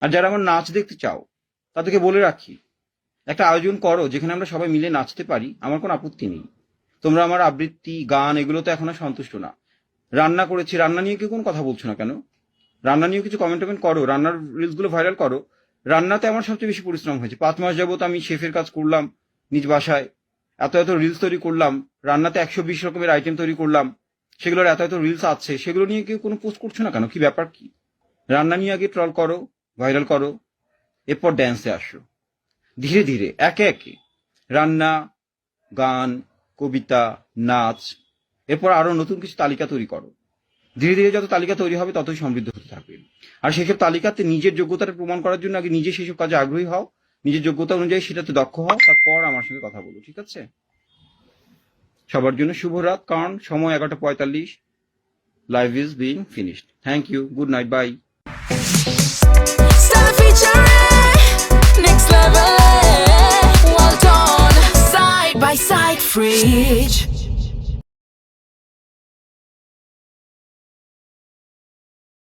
আর যারা আমার নাচ দেখতে চাও তাদেরকে বলে রাখি, একটা আয়োজন করো যেখানে আমরা সবাই মিলে নাচতে পারি, আমার কোনো আপত্তি নেই। তোমরা আমার আবৃত্তি গান এগুলো তো এখন আর সন্তুষ্ট না। রান্না করেছি, রান্না নিয়ে কেউ কোনো কথা বলছো না কেন? রান্না নিয়ে কিছু কমেন্ট টমেন্ট করো, রান্নার রিলস গুলো ভাইরাল করো। রান্নাতে আমার সবচেয়ে বেশি পরিশ্রম হয়েছে, 5 মাস যাবত আমি শেফের কাজ করলাম নিজ বাসায়, এত এত রিলস তৈরি করলাম, রান্নাতে 120 রকমের আইটেম তৈরি করলাম, সেগুলোর এত এত রিলস আছে, সেগুলো নিয়ে কেউ কোনো পোস্ট করছো না কেন? কি ব্যাপার কি? রান্না নিয়ে আগে ট্রল করো, ভাইরাল করো, এরপর ড্যান্সে আসো। ধীরে ধীরে একে একে রান্না, গান, কবিতা, নাচ, এরপর আরো নতুন কিছু তালিকা তৈরি করো। ধীরে ধীরে যত তালিকা তৈরি হবে ততই সমৃদ্ধ হতে থাকবে। আর সেসব তালিকাতে নিজের যোগ্যতাটা প্রমাণ করার জন্য আগে নিজে সেসব কাজে আগ্রহী হও, নিজের যোগ্যতা অনুযায়ী সেটাতে দক্ষ হও, তারপর আমার সঙ্গে কথা বলো, ঠিক আছে? সবার জন্য শুভরাত, কারণ সময় 11:45। Live is being finished. Thank you, good night, bye. Stella featuring next level. Well done, side by side, fridge.